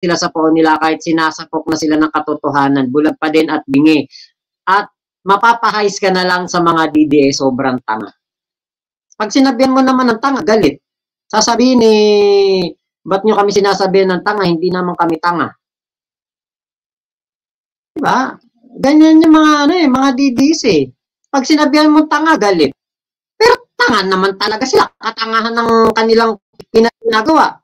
sila sa poon nila kahit sinasapok na sila ng katotohanan, bulag pa din at bingi. At mapapahais ka na lang sa mga DDS, sobrang tanga. Pag sinabihan mo naman ng tanga, galit. Sasabihin ba't nyo kami sinasabihan ng tanga, hindi naman kami tanga. Diba? Ganyan yung mga DDS eh. Pag sinabihan mo tanga, galit. Pero tanga naman talaga sila. Katangahan ng kanilang ginagawa.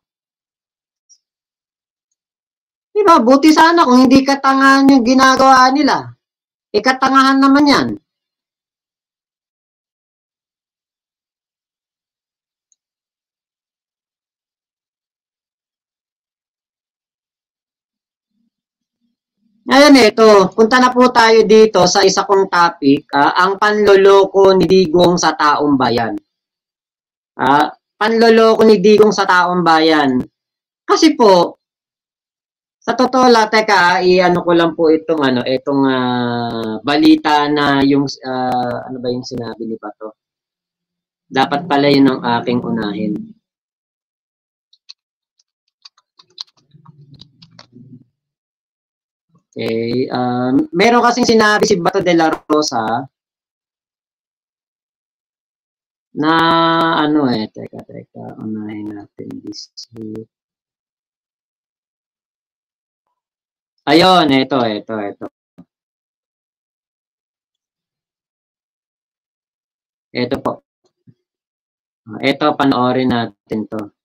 Diba? Buti sana kung hindi katangahan yung ginagawa nila. Katangahan naman yan. Ngayon ito, punta na po tayo dito sa isa kong topic, ang panloloko ni Digong sa taong bayan. Panloloko ni Digong sa taong bayan. Kasi po, sa totoo lang, teka, i-ano ko lang po itong balita na yung, ano ba yung sinabi ni Pato? Dapat pala yun ang aking unahin. Okay, meron kasing sinabi si Bato de la Rosa na teka, unahin natin this week. Ayun, ito. Ito po. Ito, panoorin natin to.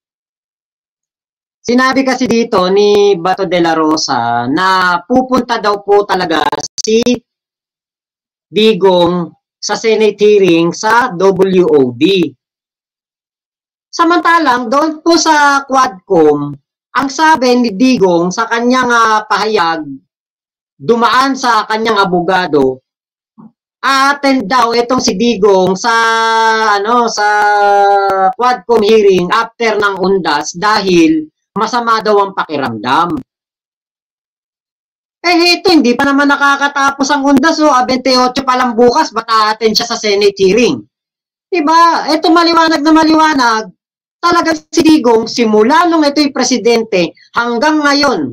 Sinabi kasi dito ni Bato de la Rosa na pupunta daw po talaga si Digong sa Senate hearing sa WOD. Samantalang doon po sa Quadcom, ang sabi ni Digong sa kanyang pahayag, dumaan sa kanyang abogado, attend daw itong si Digong sa sa Quadcom hearing after ng undas dahil masama daw ang pakiramdam. Ito, hindi pa naman nakakatapos ang undas, 28 pa lang bukas, ba't attend siya sa Senate hearing? Diba? Ito maliwanag na maliwanag. Talagang si Digong, simula nung ito'y presidente, hanggang ngayon,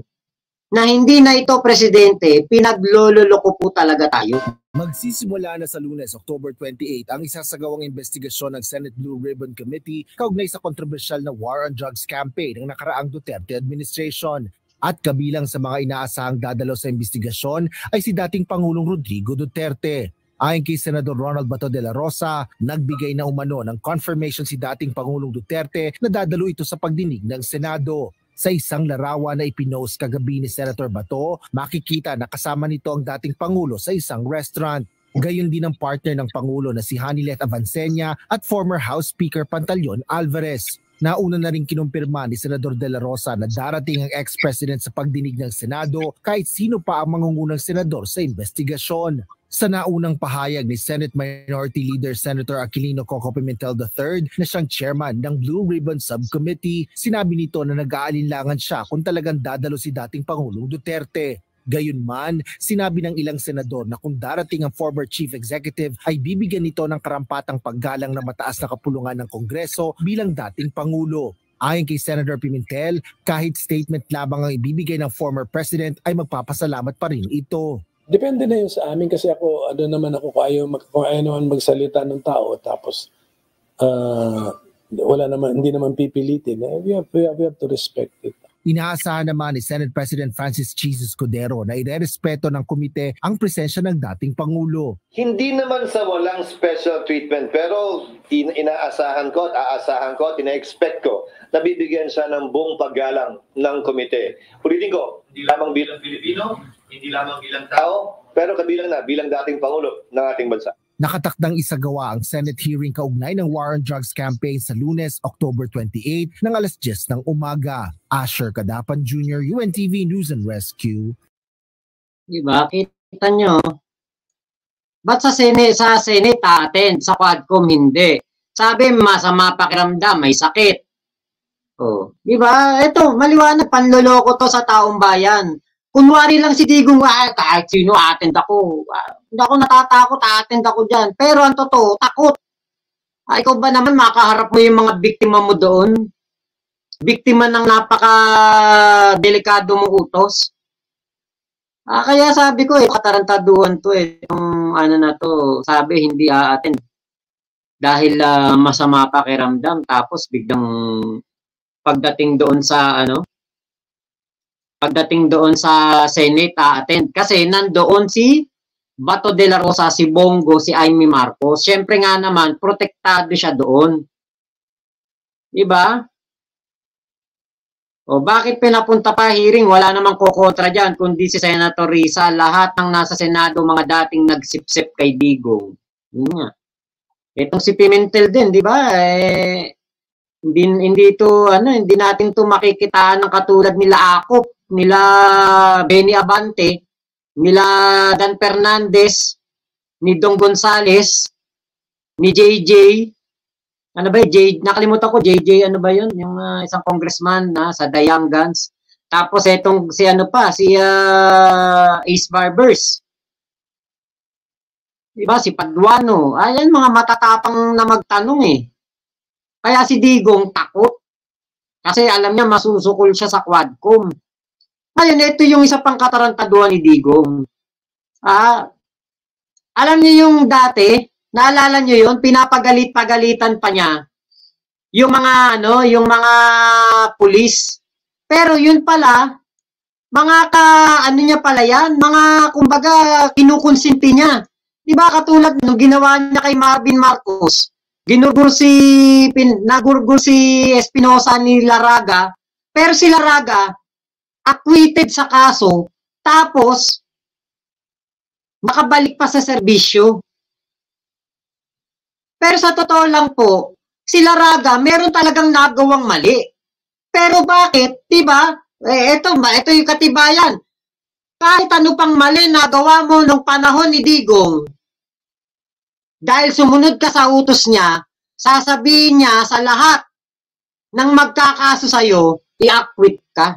na hindi na ito presidente, pinaglololoko po talaga tayo. Magsisimula na sa Lunes, October 28, ang isasagawang investigasyon ng Senate Blue Ribbon Committee kaugnay sa kontrobersyal na War on Drugs campaign ng nakaraang Duterte administration. At kabilang sa mga inaasahang dadalo sa investigasyon ay si dating Pangulong Rodrigo Duterte. Ayon kay Senador Ronald Bato de la Rosa, nagbigay na umano ng confirmation si dating Pangulong Duterte na dadalo ito sa pagdinig ng Senado. Sa isang larawan na ipinost kagabi ni Senator Bato, makikita na kasama nito ang dating Pangulo sa isang restaurant. Gayon din ang partner ng Pangulo na si Hanilet Avancenia at former House Speaker Pantaleon Alvarez. Nauna na rin kinumpirma ni Senador de la Rosa na darating ang ex-president sa pagdinig ng Senado kahit sino pa ang mangungunang senador sa investigasyon. Sa naunang pahayag ni Senate Minority Leader Senator Aquilino Coco Pimentel III na siyang chairman ng Blue Ribbon Subcommittee, sinabi nito na nag-aalinlangan siya kung talagang dadalo si dating Pangulong Duterte. Gayunman, sinabi ng ilang senador na kung darating ang former chief executive ay bibigyan nito ng karampatang paggalang na mataas na kapulungan ng Kongreso bilang dating Pangulo. Ayon kay Senator Pimentel, kahit statement lamang ang ibibigay ng former president ay magpapasalamat pa rin ito. Depende na yun sa amin kasi ako, kung ayaw naman magsalita ng tao tapos hindi naman pipilitin. We have to respect it. Inaasahan naman ni Senate President Francis Jesus Cordero na irerespeto ng komite ang presensya ng dating Pangulo. Hindi naman sa walang special treatment pero inaasahan ko at ina-expect ko na bibigyan siya ng buong paggalang ng komite. Ulitin ko, hindi lamang bilang Pilipino, hindi lamang bilang tao, pero kabilang na bilang dating Pangulo ng ating bansa. Nakatakdang isagawa ang Senate hearing kaugnay ng War on Drugs campaign sa Lunes, October 28 ng alas 10 ng umaga. Asher Cadapan Jr., UNTV News and Rescue. Diba? Kita nyo? Ba't sa Senate attend, sa Quadcom hindi? Sabi, masama pakiramdam, may sakit. Diba? Ito, maliwanag, panloloko to sa taong bayan. Kunwari lang si Digong, kahit sino attend ako. Hindi ako natatakot, attend ako dyan. Pero ang totoo, takot. Ikaw ba naman makaharap mo yung mga biktima mo doon? biktima ng napaka-delikado mong utos. Kaya sabi ko katarantaduhan to yung ano na to, sabi hindi a-attend dahil masama pakiramdam, tapos biglang pagdating doon sa Senate a-attend kasi nandoon si Bato de la Rosa, si Bongo, si Amy Marcos. Siyempre nga naman, protektado siya doon. Diba? O bakit pinapunta pa hearing? Wala namang kokontra dyan, kundi si Senator Risa. Lahat ng nasa Senado, mga dating nagsipsip kay Digong. Yun nga. Itong si Pimentel din, di ba? Hindi natin to makikitaan ng katulad nila Akop, nila Benny Abante, nila Dan Fernandez, ni Dong Gonzales, ni JJ, nakalimutan ko, JJ, ano ba yun? Yung isang congressman sa Dayangans. Tapos etong si Ace Barbers. Diba? Si Paduano. Ayan, mga matatapang na magtanong Kaya si Digong takot. Kasi alam niya masusukol siya sa Quadcom. Ngayon, ito yung isa pang katarantaduhan ni Digong. Alam niyo yung dati, naalala niyo yun, pinapagalit-pagalitan pa niya yung mga pulis. Pero yun pala, niya pala yan, mga kumbaga kinukonsinti niya. Diba katulad nung ginawa niya kay Marvin Marcos, nagurgol si Espinosa ni Laraga, pero si Laraga acquitted sa kaso, tapos nakabalik pa sa serbisyo. Pero sa totoo lang po, si Laraga meron talagang nagawang mali. Pero bakit? Diba? Ito yung katibayan. Kahit ano pang mali nagawa mo nung panahon ni Digong, dahil sumunod ka sa utos niya, sasabihin niya sa lahat ng magkakaso sa'yo, i-acquit ka.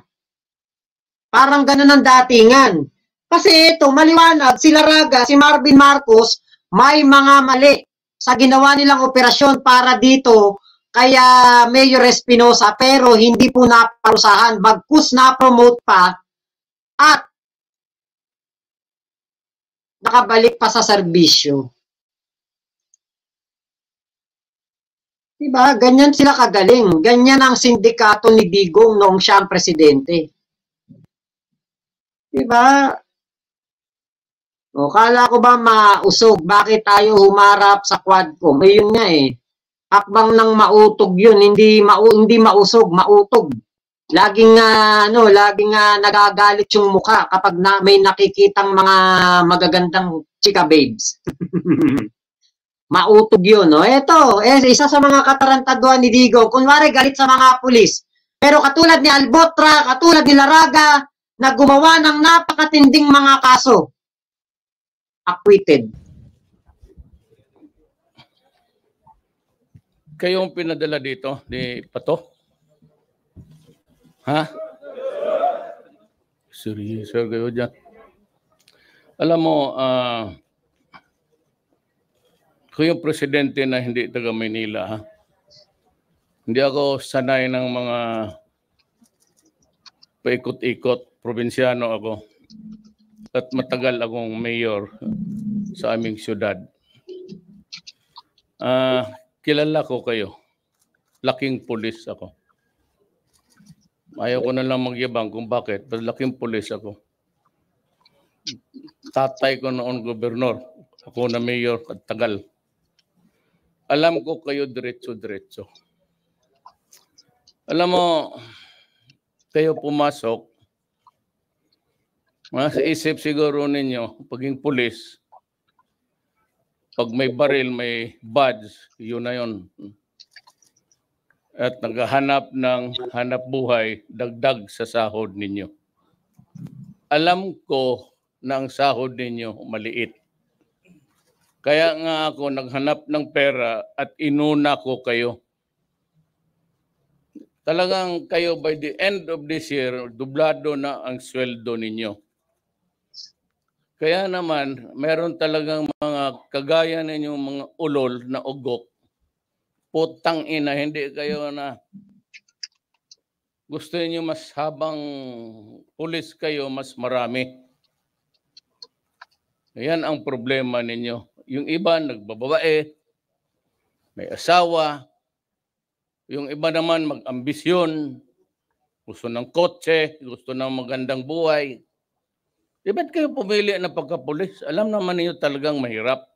Parang ganun ang datingan. Kasi ito, maliwanag, si Laraga, si Marvin Marcos, may mga mali sa ginawa nilang operasyon para dito kaya Mayor Espinosa, pero hindi po naparusahan, bagkus na-promote pa at nakabalik pa sa serbisyo. Diba? Ganyan sila kagaling. Ganyan ang sindikato ni Digong noong siyang presidente. Diba? O, kala ko ba mausog? Bakit tayo humarap sa Quadcom? Yun nga Hakbang ng mautog yun. Hindi mausog, mautog. Laging nagagalit yung mukha kapag may nakikitang mga magagandang chika babes. Mautog yun. No? Ito, isa sa mga katarantaduhan ni Digong. Kunwari, galit sa mga pulis. Pero katulad ni Albotra, katulad ni Laraga, na gumawa ng napakatinding mga kaso, acquitted. Kayong pinadala dito ni Pato? Ha? Seryoso kayo dyan. Alam mo, ko yung presidente na hindi taga Maynila, ha? Hindi ako sanay ng mga paikot-ikot. Probinsyano ako. At matagal akong mayor sa aming syudad. Kilala ko kayo. Laking pulis ako. Ayaw ko na lang magyabang kung bakit. Pero laking pulis ako. Tatay ko noon gobernador. Ako na mayor at tagal. Alam ko kayo diretso-diretso. Alam mo, kayo pumasok, sa isip siguro ninyo, paging pulis, pag may baril, may badge, yun na yun. At naghahanap ng hanap buhay, dagdag sa sahod ninyo. Alam ko na ang sahod ninyo maliit. Kaya nga ako naghanap ng pera at inuna ko kayo. Talagang kayo by the end of this year, dublado na ang sweldo ninyo. Kaya naman, meron talagang mga kagaya ninyong mga ulol na ugok. Putang ina, hindi kayo na gusto niyo mas habang pulis kayo, mas marami. Yan ang problema ninyo. Yung iba nagbababae, may asawa, yung iba naman mag-ambisyon, gusto ng kotse, gusto ng magandang buhay. Di ba't kayo pumili na pagkapulis? Alam naman niyo talagang mahirap.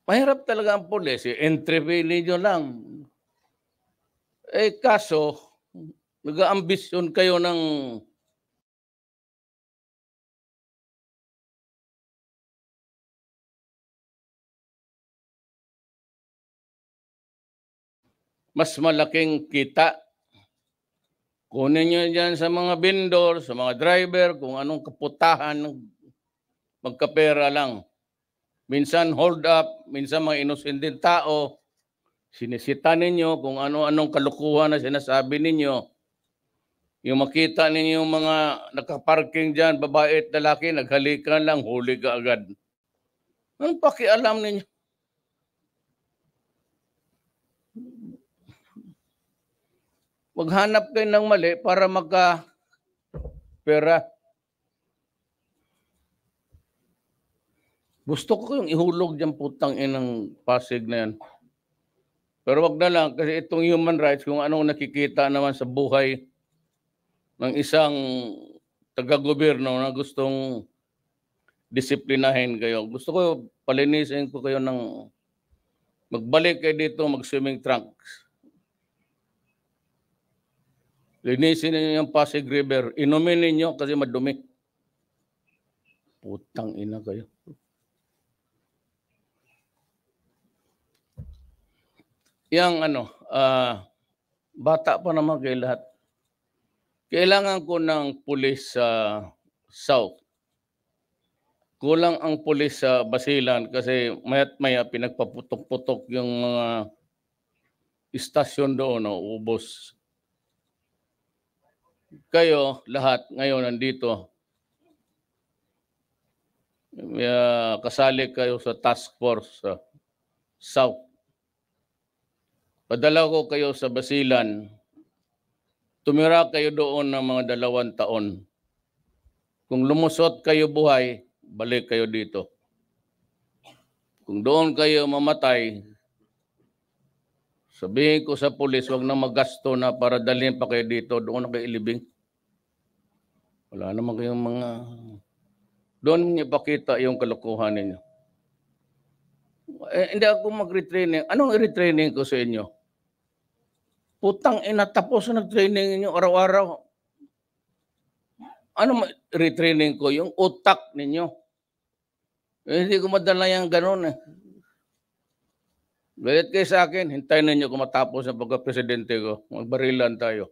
Mahirap talaga ang pulis. Entry fee ninyo lang. Kaso, nag-aambisyon kayo ng mas malaking kita. Kunin nyo dyan sa mga vendor, sa mga driver, kung anong kaputahan, magkapera lang. Minsan hold up, minsan mga inosenteng tao, sinisita ninyo kung ano-anong kalukuhan na sinasabi ninyo. Yung makita ninyo yung mga nakaparking dyan, babae at lalaki, naghalikan lang, huli ka agad. Anong pakialam ninyo? Maghanap kayo ng mali para magka-pera. Gusto ko yung ihulog dyan putang inang Pasig na yan. Pero wag na lang kasi itong human rights, kung anong nakikita naman sa buhay ng isang taga-gobyerno na gustong disiplinahin kayo. Gusto ko palinisin ko kayo ng magbalik kayo dito, mag-swimming trunks. Linisin ninyo yung Pasig River. Inumin ninyo kasi madumi. Putang ina kayo. Yang bata pa naman kayo lahat. Kailangan ko ng pulis sa South. Kulang ang pulis sa Basilan kasi mayat maya pinagpaputok-putok yung mga istasyon doon, ubos. Kayo lahat ngayon nandito. Kasali kayo sa task force sa South. Padala ko kayo sa Basilan. Tumira kayo doon ng mga 2 taon. Kung lumusot kayo buhay, balik kayo dito. Kung doon kayo mamatay, sabihin ko sa pulis, wag na magasto na para dalhin pa kayo dito, doon na kayo ilibing. Wala naman kayong mga... Doon niyo ipakita yung kalokohan ninyo. Hindi ako mag-retraining. Anong i-retraining ko sa inyo? Putang ina, tapos na nag-training ninyo araw-araw. Ano retraining ko? Yung utak ninyo. Hindi ko madala yung ganun eh. Galit kayo sa akin, hintayin ninyo kung matapos ang pagka-presidente ko. Magbarilan tayo.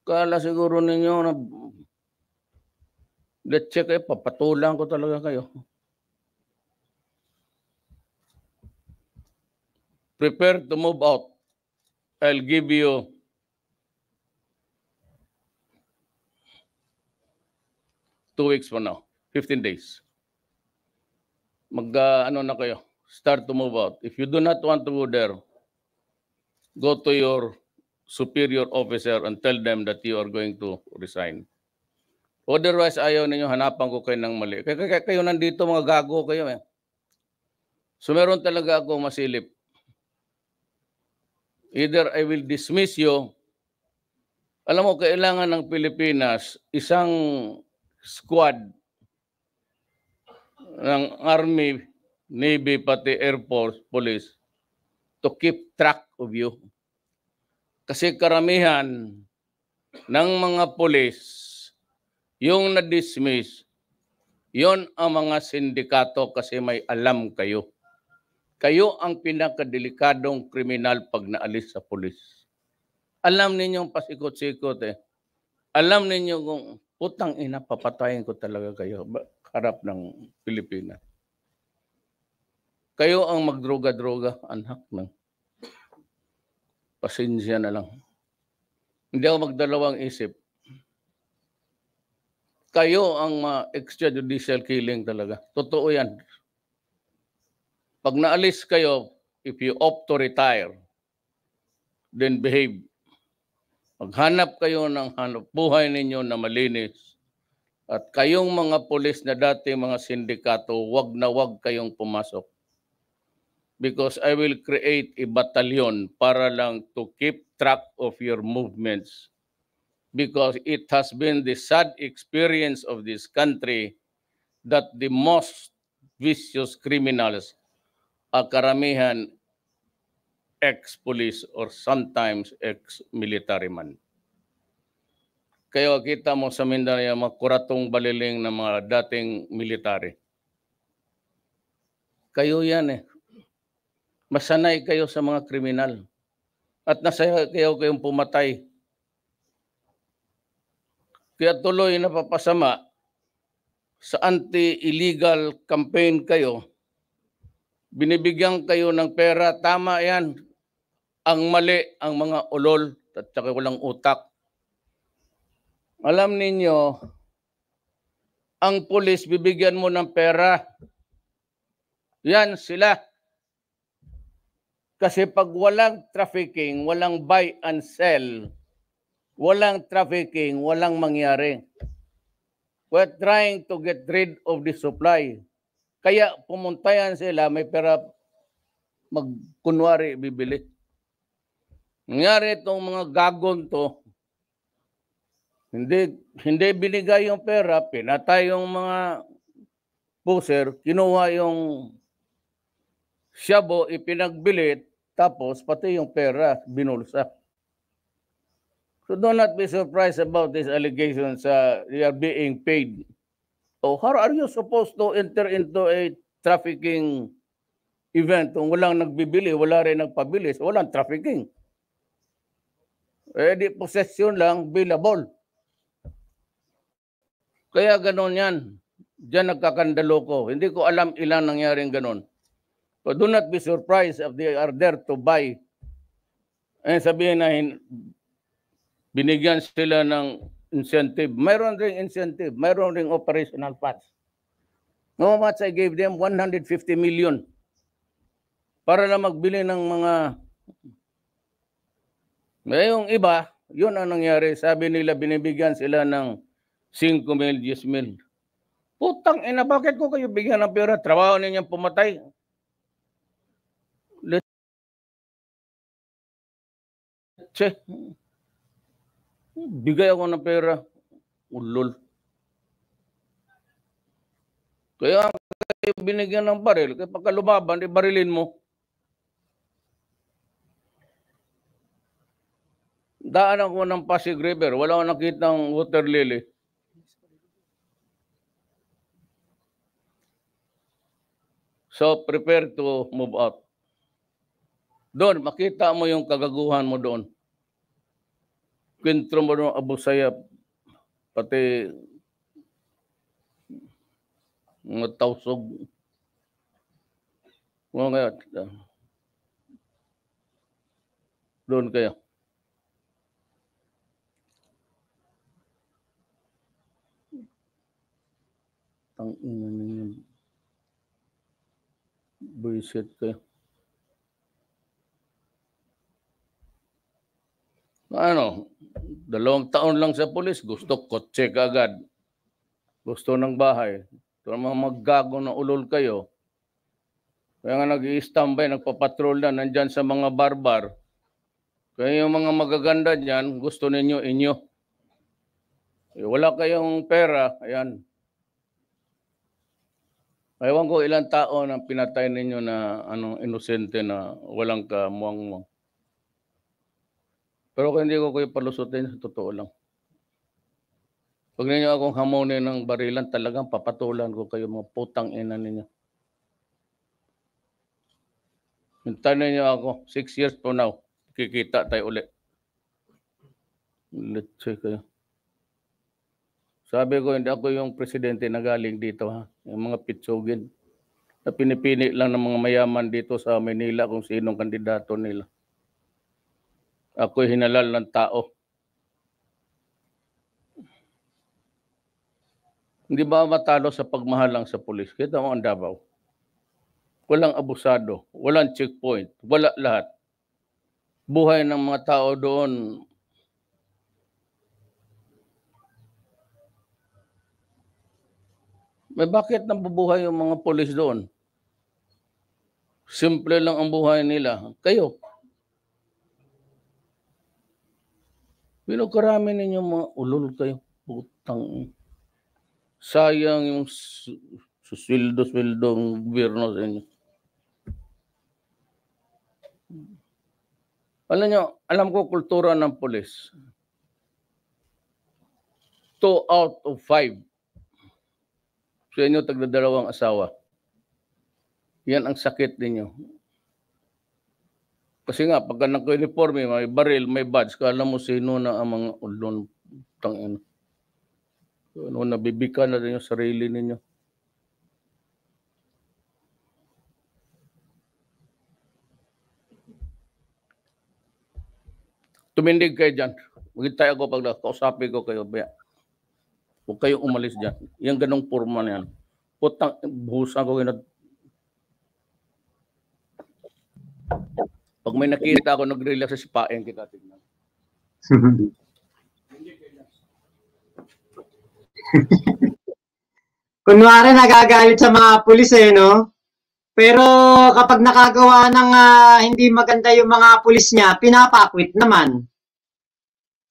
Kala siguro ninyo na let's check kayo, papatulang ko talaga kayo. Prepare to move out. I'll give you 2 weeks from now, 15 days. Ano na kayo, start to move out. If you do not want to go there, go to your superior officer and tell them that you are going to resign. Otherwise, ayaw ninyo, hanapan ko kayo ng mali. Kayo nandito, mga gago kayo eh. So meron talaga ako masilip. Either I will dismiss you. Alam mo, kailangan ng Pilipinas, isang squad ng Army, Navy, pati Air Force, Police, to keep track of you. Kasi karamihan ng mga police, yung na-dismiss, yon ang mga sindikato kasi may alam kayo. Kayo ang pinakadelikadong kriminal pag naalis sa pulis. Alam ninyong pasikot-sikot eh. Alam ninyo kung putang ina, papatayin ko talaga kayo harap ng Pilipinas. Kayo ang magdroga-droga, anak ng pasensya na lang. Hindi ako magdalawang isip. Kayo ang extrajudicial killing talaga. Totoo yan. Pag naalis kayo, if you opt to retire, then behave. Maghanap kayo ng hanap buhay ninyo na malinis. At kayong mga pulis na dati mga sindikato, wag na wag kayong pumasok. Because I will create a battalion para lang to keep track of your movements. Because it has been the sad experience of this country that the most vicious criminals are karamihan ex-police or sometimes ex-military man. Kaya kita mo sa Mindanao mga kuratong baliling na mga dating military. Kayo yan eh. Masanay kayo sa mga kriminal. At nasaya kayong pumatay. Kaya tuloy na papasama sa anti-illegal campaign kayo. Binibigyan kayo ng pera. Tama yan. Ang mali ang mga ulol at saka walang utak. Alam ninyo, ang pulis bibigyan mo ng pera. Yan sila. Kasi pag walang trafficking, walang buy and sell, walang trafficking, walang mangyari. We're trying to get rid of the supply. Kaya pumuntayan sila, may pera magkunwari bibili. Nangyari itong mga gagon to, hindi binigay yung pera, pinatay yung mga puser, kinuha yung shabu, ipinagbili, tapos pati yung pera, binulsa. So do not be surprised about these allegations they are being paid. So how are you supposed to enter into a trafficking event kung walang nagbibili, wala rin nagpabili, so walang trafficking? Eh di possession lang, billable. Kaya ganon yan. Diyan nagkakandalo ko. Hindi ko alam ilang nangyaring ganon. So do not be surprised if they are there to buy. Eh sabihin na binigyan sila ng incentive. Mayroon ring incentive. Mayroon ring operational funds. How much I gave them? 150 million. Para na magbili ng mga... Ngayong iba, yun ang nangyari. Sabi nila binibigyan sila ng 5 mil, 10 mil. Putang ina, bakit ko kayo bigyan ng pera? Trabaho ninyong pumatay. Che, bigay ako ng pera. Ulol. Kaya kayo binigyan ng baril. Kaya pagka lumaban, di barilin mo. Daan ako ng Pasig River. Wala akong nakitang water lily. So, prepare to move out. Doon, makita mo yung kagaguhan mo doon. Kwentro mo doon, Abu Sayyaf. Pati mga tausog. Mga doon kayo. Tangina ninyo. Buisit kayo. Ano, 2 taon lang sa pulis, gusto kotse kaagad. Gusto ng bahay. Ito mga maggago na ulol kayo. Kaya nga nag-i-standby, nagpapatrol na, nandyan sa mga barbar. Kaya yung mga magaganda dyan, gusto ninyo inyo. Wala kayong pera, ayan. Ewan ko ilang tao na pinatay ninyo na inosente na walang kamuang-muang. Pero kung hindi ko kayo palusutin, sa totoo lang. Pag ninyo akong hamonin ng barilan, talagang papatulan ko kayo mga putang ina ninyo. Hintayin ninyo ako, 6 years from now, kikita tayo ulit. Let's check kayo. Sabi ko, hindi ako yung presidente na galing dito, ha? Yung mga pitsugin. Na pinipili lang ng mga mayaman dito sa Manila kung sinong kandidato nila. Ako'y hinalal ng tao. Hindi ba matalo sa pagmahal lang sa pulis? Kita mo ang Davao. Walang abusado, walang checkpoint, wala lahat. buhay ng mga tao doon. May bakit nabubuhay yung mga pulis doon? Simple lang ang buhay nila. Kayo. Pinakarami ninyo mga ulol kayo. Putang. Sayang yung susweldo ng gobyerno sa inyo. Alam nyo, alam ko kultura ng pulis. 2 out of 5. Sa inyo, tagdadalawang asawa. Yan ang sakit ninyo. Kasi nga, pagka naka-uniforme, may baril, may badge, kala mo sino na ang mga ulon. Tangina. Ano, nabibika na rin yung sarili ninyo. Tumindig kayo dyan. Maghintay ako pag kausapin ko kayo. Huwag kayong umalis dyan. Yung ganong forma na yan. Putang, buhusan ko kayo. Pag may nakita ako, nag-relax sa sipain kita. Tignan. Kunwari nagagalit sa mga pulis no? Pero kapag nakagawa ng hindi maganda yung mga pulis niya, pinapakwit naman.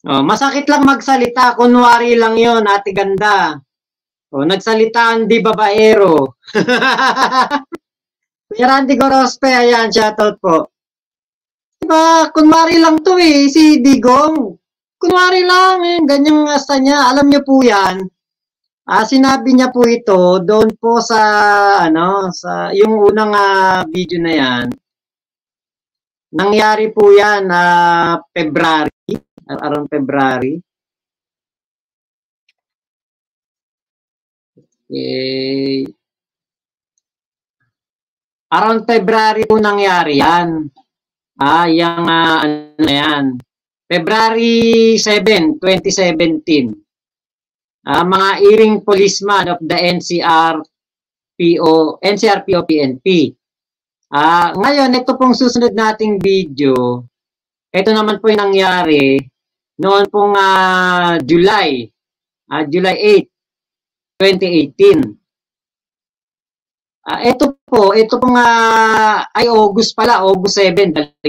Masakit lang magsalita, kunwari lang yon, ate ganda. Nagsalitaan di babaero. Kuya Randy Gorospe, ayan, shoutout po. Diba, kunwari lang to si Digong. Kunwari lang, ganyang asta niya. Alam niyo po yan. Sinabi niya po ito doon po sa sa yung unang video na yan. Nangyari po yan February, around February. Around February po nangyari yan. Yung ano yan. February 7, 2017. Mga iring policeman of the NCRPO PNP. Ngayon, ito pong susunod nating video. Ito naman po yung nangyari noon pong July 8, 2018. Ito pong ay August pala, August 7,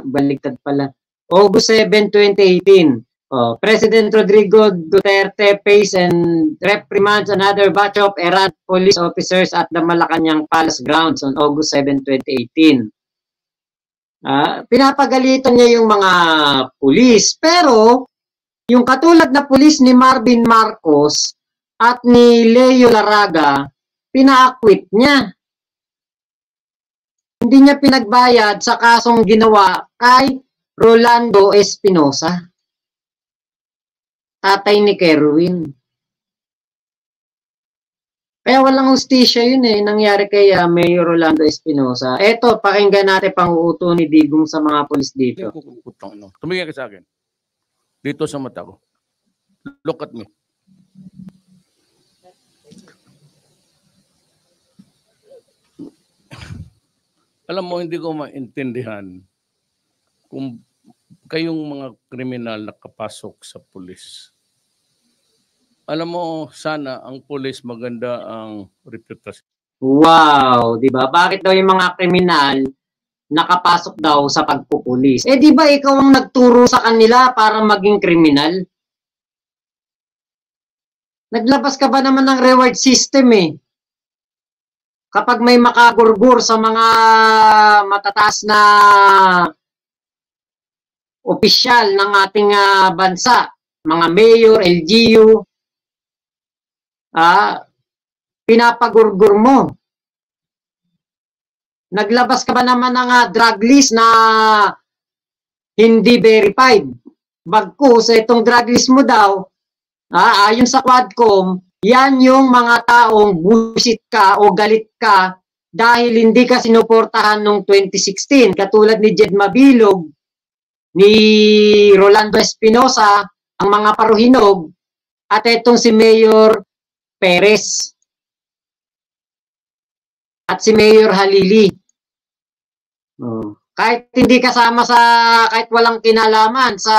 baliktad pala. August 7, 2018. President Rodrigo Duterte pays and reprimands another batch of errant police officers at the Malacanang Palace grounds on August 7, 2018. Pinapagalitan niya yung mga pulis. Pero, yung katulad na pulis ni Marvin Marcos at ni Leo Laraga, pina-acquit niya. Hindi niya pinagbayad sa kasong ginawa kay Rolando Espinosa, tatay ni Kerwin. Kaya walang hustisya yun nangyari kay Mayor Rolando Espinosa. Eto, pakinggan natin pang-uuto ni Digong sa mga pulis dito. Tumingin ka sa akin. Dito sa mata ko. Look at me. Alam mo, hindi ko maintindihan kung kayong mga kriminal nakapasok sa pulis. Alam mo, sana ang pulis maganda ang reputasyon. Wow, di ba? Bakit daw yung mga kriminal nakapasok daw sa pagpupulis? Di ba ikaw ang nagturo sa kanila para maging kriminal? Naglabas ka ba naman ng reward system Kapag may makagurgur sa mga matataas na opisyal ng ating bansa, mga mayor, LGU, pinapagurgur mo. Naglabas ka ba naman ng drug list na hindi verified? Bagkus, itong drug list mo daw, ayon sa Quadcom, yan yung mga taong busit ka o galit ka dahil hindi ka sinuportahan noong 2016. Katulad ni Jed Mabilog, ni Rolando Espinosa, ang mga paruhinog, at itong si Mayor Perez at si Mayor Halili. kahit hindi kasama sa, kahit walang kinalaman sa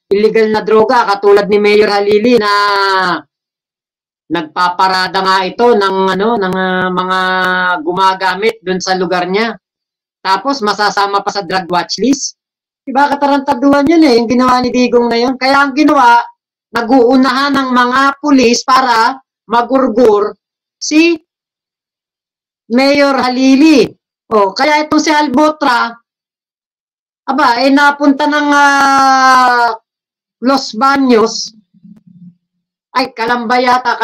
illegal na droga, katulad ni Mayor Halili na nagpaparada nga ito ng mga gumagamit doon sa lugar niya. Tapos masasama pa sa drug watch list. Diba katarantaduhan yun yung ginawa ni Digong na yun. Kaya ang ginawa, nag-uunahan ng mga pulis para magurgur si Mayor Halili. Kaya itong si Albotra, napunta ng Los Baños, Kalamba yata,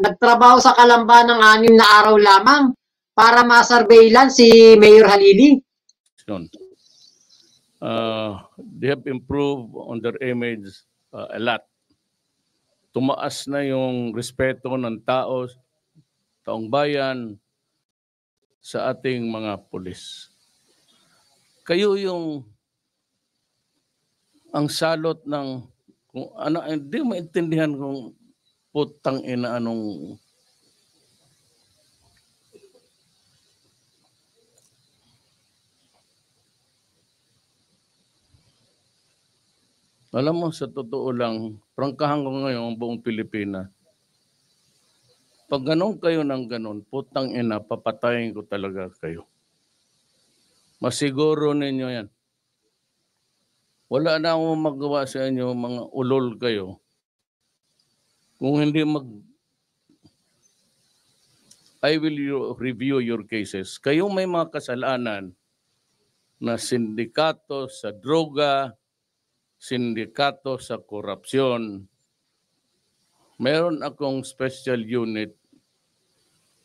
nagtrabaho sa Kalamba ng 6 na araw lamang para ma-surveillance si Mayor Halili. They have improved on their image a lot. Tumaas na yung respeto ng taong bayan sa ating mga pulis. Kayo yung ang salot ng kung ano, hindi maintindihan kung putang ina anong alam mo, sa totoo lang, prangkahan ko ngayon ang buong Pilipinas. Pag ganun kayo ng ganun, putang ina, papatayin ko talaga kayo. Masiguro ninyo yan. Wala na akong magawa sa inyo, mga ulol kayo. Kung hindi I will review your cases. Kayo may mga kasalanan na sindikato sa droga, sindikato sa korupsyon. Meron akong special unit.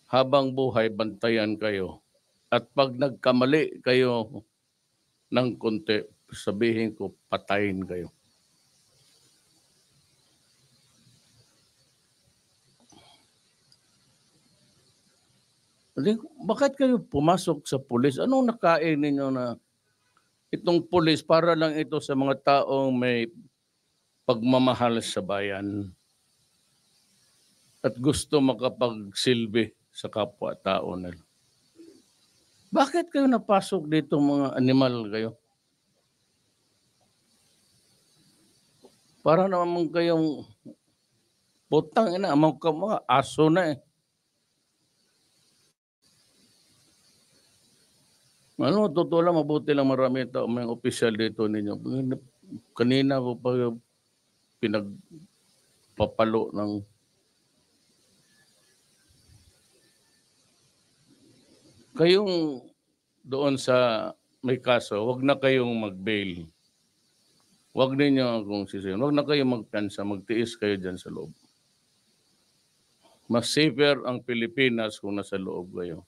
Habang buhay, bantayan kayo. At pag nagkamali kayo ng konti, sabihin ko, patayin kayo. Bakit kayo pumasok sa pulis? Anong nakain ninyo na itong pulis para lang ito sa mga taong may pagmamahal sa bayan at gusto makapagsilbi sa kapwa-tao nila? Bakit kayo napasok dito mga animal kayo? Para naman kayong putang ina, mga aso na eh. Totoo lang, mabuti lang marami tao, may opisyal dito ninyo. Kanina ko pa pinagpapalo ng kayong doon sa may kaso, wag na kayong mag-bail. Wag ninyo akong sisihin. Wag na kayong magpiansa, magtiis kayo dyan sa loob. Mas safer ang Pilipinas kung nasa loob kayo.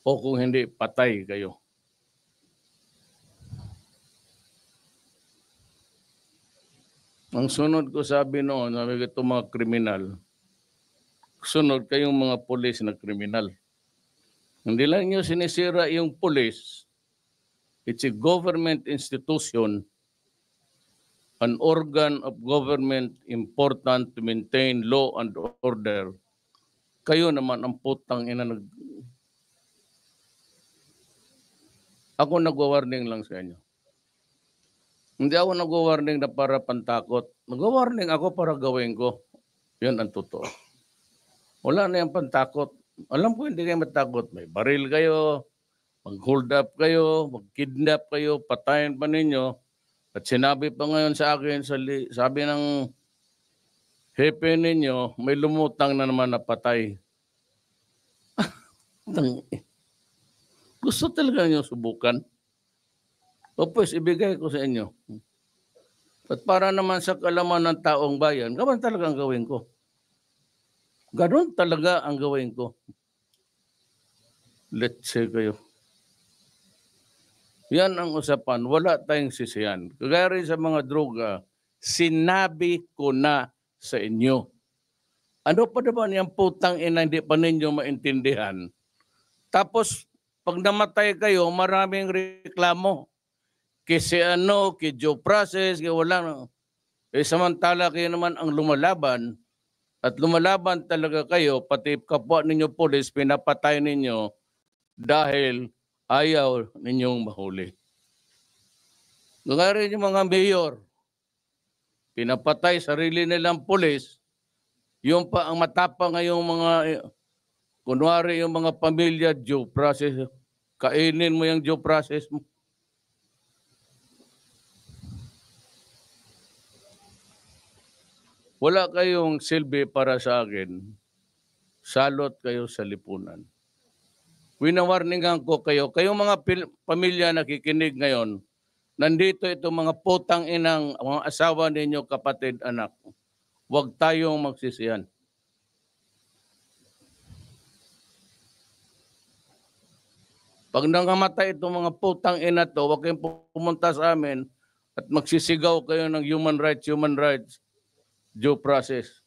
O kung hindi, patay kayo. Ang sunod ko sabi noon, sabi ko itong mga kriminal, sunod kayong mga pulis na kriminal. Hindi lang nyo sinisira yung pulis. It's a government institution, an organ of government important to maintain law and order. Kayo naman ang putang ina Ako nagwa-warning lang sa inyo. Hindi ako nagwa-warning na para pantakot. Nagwa-warning ako para gawin ko. Yun ang totoo. Wala na yung pantakot. Alam ko hindi kayo matakot. May baril kayo, mag-hold up kayo, mag-kidnap kayo, patayin pa ninyo. At sinabi pa ngayon sa akin, sabi ng hepe ninyo, may lumutang na naman na patay. Gusto talaga niyo subukan? O pues, ibigay ko sa inyo. At para naman sa kalaman ng taong bayan, gawan talaga ang gawin ko. Ganon talaga ang gawin ko. Let's say kayo. Yan ang usapan. Wala tayong sisiyan. Kagaya rin sa mga droga, sinabi ko na sa inyo. Ano pa naman yung putang ina hindi pa ninyo maintindihan? Tapos, pag namatay kayo, maraming reklamo. Kasi kay Joe Process, kay wala. Samantala kayo naman ang lumalaban. At lumalaban talaga kayo, pati kapwa ninyo pulis, pinapatay ninyo dahil ayaw ninyong mahuli. Gaya rin yung mga mayor, pinapatay sarili nilang pulis, yung pa ang matapang ngayong mga, kunwari yung mga pamilya, due process, kainin mo yung due process mo. Wala kayong silbi para sa akin, salot kayo sa lipunan. Winawarningan ko kayo, kayong mga pamilya nakikinig ngayon, nandito itong mga putang inang, mga asawa ninyo, kapatid, anak. Huwag tayong magsisiyan. Pag nangamatay itong mga putang ina to, huwag kayong pumunta sa amin at magsisigaw kayo ng human rights, due process.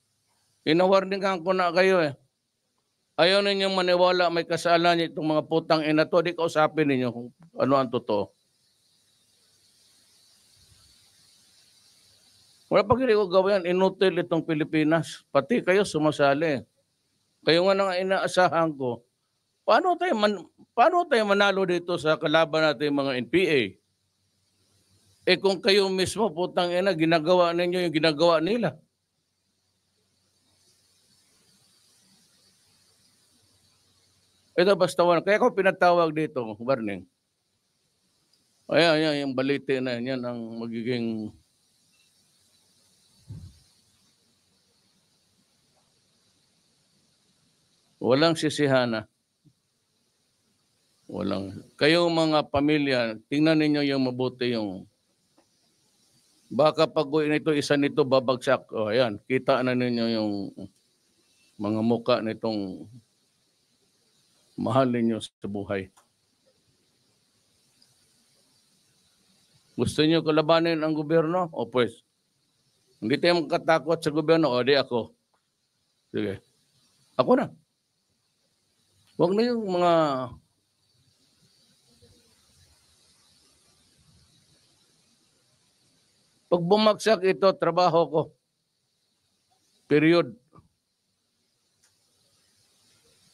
Inawarningan ko na kayo eh. Ayaw ninyong maniwala may kasalanan itong mga putang ina to, di kausapin ninyo kung ano ang totoo. Wala pag hindi ko gawin, inutil itong Pilipinas. Pati kayo sumasali. Kayo nga nang inaasahan ko, paano tayo manalo dito sa kalaban natin mga NPA? Eh kung kayo mismo, putang ina, ginagawa ninyo yung ginagawa nila. Ito basta wala. Kaya ako pinatawag dito, warning. Ayan, yung balite na yan ang magiging walang sisihana. Walang. Kayong mga pamilya, tingnan ninyo yung mabuti yung baka pag ito, isa nito babagsak. O ayan, kita na ninyo yung mga muka nitong mahal ninyo sa buhay. Gusto niyo kalabanin ang gobyerno? O pues, hindi tayo makatakot sa gobyerno. O di ako. Sige. Ako na. Huwag na yung mga pag bumagsak ito, trabaho ko. Period.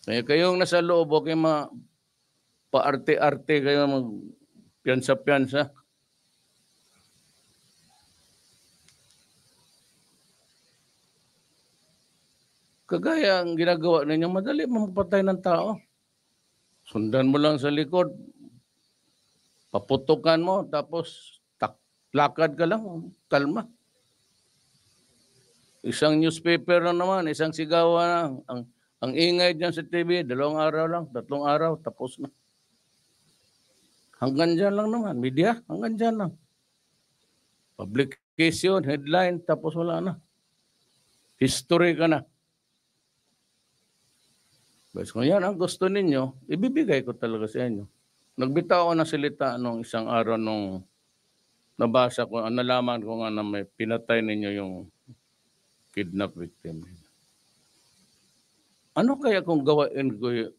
Kaya kayong nasa loob, huwag kayong paarte-arte kayo mag-piyansa-piyansa. Kagaya ang ginagawa ninyo, madali mamapatay ng tao. Sundan mo lang sa likod, paputukan mo, tapos lakad ka lang, kalma. Isang newspaper lang naman, isang sigawan lang. Ang ingay dyan sa TV, 2 araw lang, 3 araw, tapos na. Hanggang dyan lang naman, media, hanggang dyan lang. Publication, headline, tapos wala na. History ka na. Bas kung yan ang gusto ninyo, ibibigay ko talaga sa inyo. Nagbitaw ako ng salita nung isang araw nung nabasa ko, nalaman ko nga na may pinatay ninyo yung kidnap victim. Ano kaya kung gawain ko yun?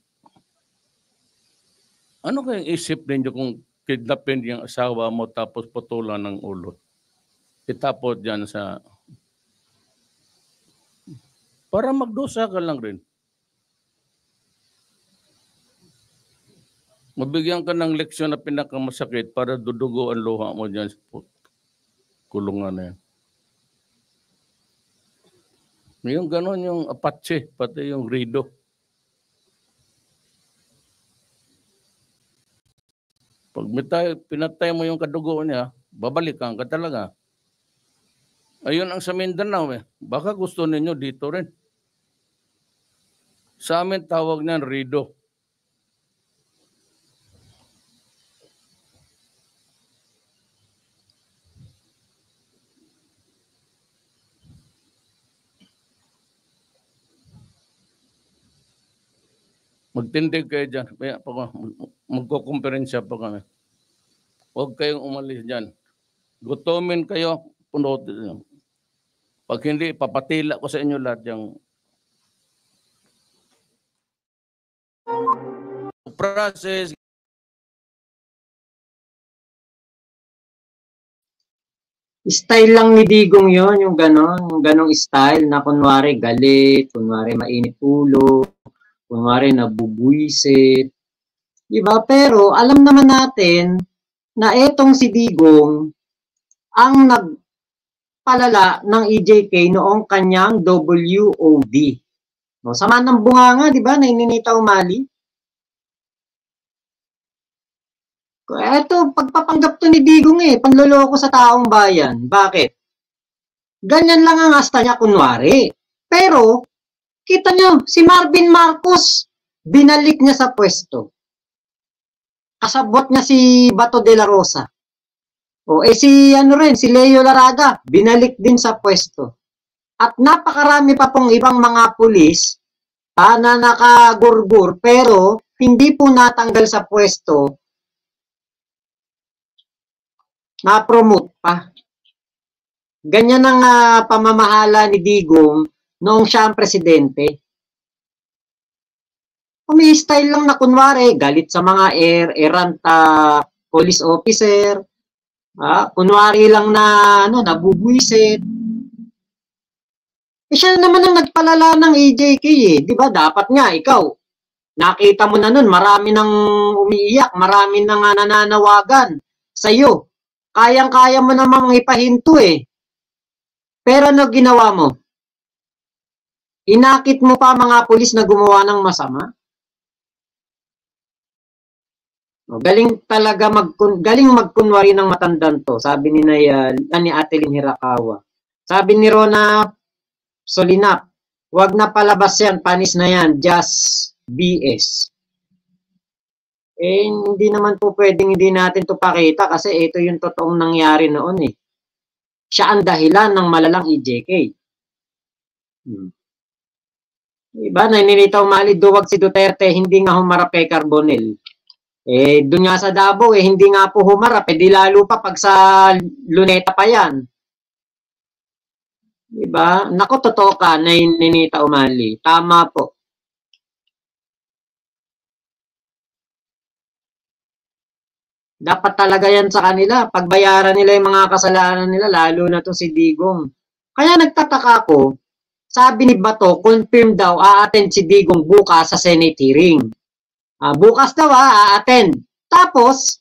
Ano kaya isip ninyo kung kidnapin yung asawa mo tapos putulan ng ulo? Itapot dyan sa... Para magdusa ka lang rin. Mabigyan ka ng leksyon na pinakamasakit para dudugo ang luha mo dyan sa kulungan na yan. Yung gano'n yung Apache, pati yung Rido. Pag pinatay mo yung kadugo niya, babalikan ka talaga. Ayun ang sa Mindanao eh. Baka gusto ninyo dito rin. Sa amin tawag niyan Rido. Magtindig kayo dyan. Magkukumperensya pa kami. Huwag kayong umalis dyan. Gutumin kayo. Punot. Pag hindi, papatila ko sa inyo lahat yung process. Style lang ni Digong yon, yung ganong style na kunwari galit, kunwari mainit ulo, kunwari nabubwisit. Diba? Pero alam naman natin na etong si Digong ang nagpalala ng EJK noong kanyang WOD. No, sama ng bunganga, di ba, na Ninita Umali? Ito, pagpapanggap to ni Digong panloloko sa taong bayan. Bakit? Ganyan lang ang asta niya kunwari. Pero, kita nyo, si Marvin Marcos, binalik niya sa pwesto. Kasabot niya si Bato de la Rosa. Si Leo Laraga, binalik din sa pwesto. At napakarami pa pong ibang mga pulis na nakagurgur pero hindi po natanggal sa pwesto, na-promote pa. Ganyan ang pamamahala ni Digong noong siya ang presidente. May style lang na kunwari, galit sa mga errant police officer, kunwari lang na nabubwisit. Siya naman ang nagpalala ng EJK di ba? Dapat nga, ikaw, nakita mo na nun, marami nang umiiyak, marami nang nananawagan sa'yo. Kayang-kaya mo namang ipahinto Pero ano ginawa mo? Inakit mo pa mga pulis na gumawa ng masama? Galing talaga galing magkunwari ng matandang to, sabi ni Ate Lynn Hirakawa. Sabi ni Rona Solinap, wag na palabas yan, panis na yan, just BS. Hindi naman po pwedeng hindi natin to pakita kasi ito yung totoong nangyari noon Siya ang dahilan ng malalang EJK. Diba, Ninita Umali, duwag si Duterte, hindi nga humarap kay Carbonell. Doon nga sa Davao, hindi nga po humarap, di lalo pa pag sa Luneta pa yan. Diba? Naku, totoo ka, Ninita Umali. Tama po. Dapat talaga yan sa kanila. Pagbayaran nila yung mga kasalanan nila, lalo na to si Digong. Kaya nagtataka ko, sabi ni Bato, confirm daw, a-attend si Digong bukas sa Senate hearing. Bukas daw a-attend. Tapos,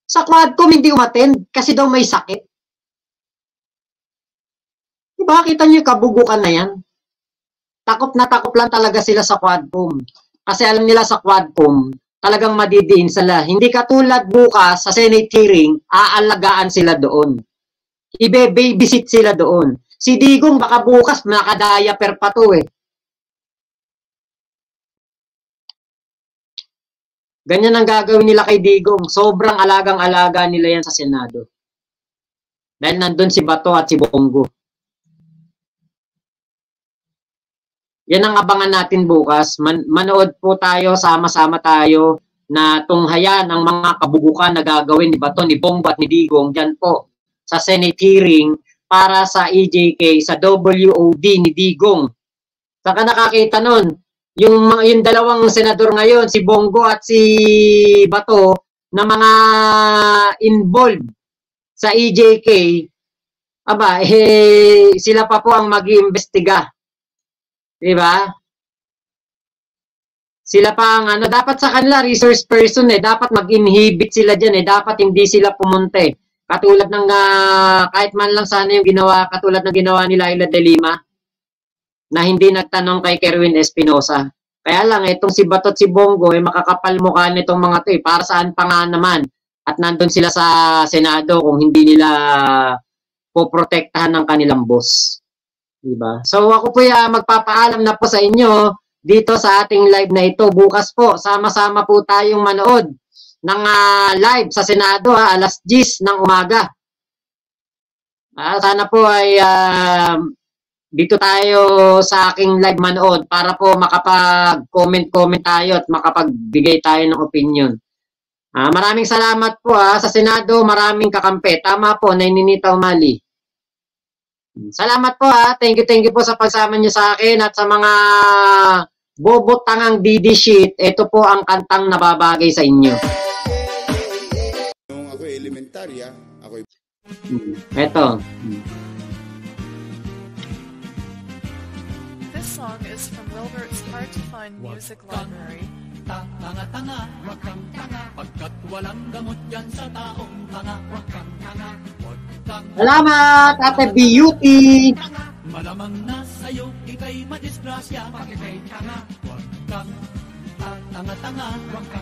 sa Quadcom hindi umattend kasi daw may sakit. Diba, kita nyo yung kabugukan na yan? Takot na takot lang talaga sila sa Quadcom. Kasi alam nila sa Quadcom, talagang madidiin sila. Hindi katulad bukas sa Senate hearing, aalagaan sila doon. Ibe-babysit sila doon. Si Digong baka bukas nakadiaper pa to Ganyan ang gagawin nila kay Digong. Sobrang alagang-alaga nila yan sa Senado. Dahil nandun si Bato at si Bongo. Yan ang abangan natin bukas. Manood po tayo, sama-sama tayo na tunghayan ang mga kabugukan na gagawin ni Bato, ni Bongo at ni Digong dyan po sa Senate hearing para sa EJK, sa WOD ni Digong. Saka nakakita nun, yung dalawang senador ngayon, si Bongo at si Bato, na mga involved sa EJK, sila pa po ang mag-iimbestiga. Diba? Sila pa ang dapat sa kanila resource person dapat mag-inhibit sila diyan dapat hindi sila pumunta Katulad ng kahit man lang sana yung ginawa, katulad ng ginawa ni Laila de Lima na hindi nagtanong kay Kerwin Espinosa. Kaya lang itong si Bato at si Bongo makakapal mukha nitong mga to para saan pa nga naman at nandun sila sa Senado kung hindi nila poprotektahan ng kanilang boss. Diba? So ako po magpapaalam na po sa inyo dito sa ating live na ito. Bukas po, sama-sama po tayong manood ng live sa Senado alas 10 ng umaga. Sana po ay dito tayo sa aking live manood para po makapag-comment tayo at makapagbigay tayo ng opinion. Maraming salamat po sa Senado, maraming kakampi. Tama po, Ninita Umali. Salamat po Thank you po sa pagsama niyo sa akin at sa mga bobot tangang DD sheet. Ito po ang kantang nababagay sa inyo. Nung ako elementarya, ako Ito. This song is from Wilbert's Hard to Find Music Library. tanga-tanga, wag kang tanga, pagkat walang gamot yan sa taong tanga, wag kang tanga, wag kang Salamat, Ate Beauty! malamang na sa'yo, ika'y madisgrasya, pag ika'y tanga, wag kang tanga-tanga, wag kang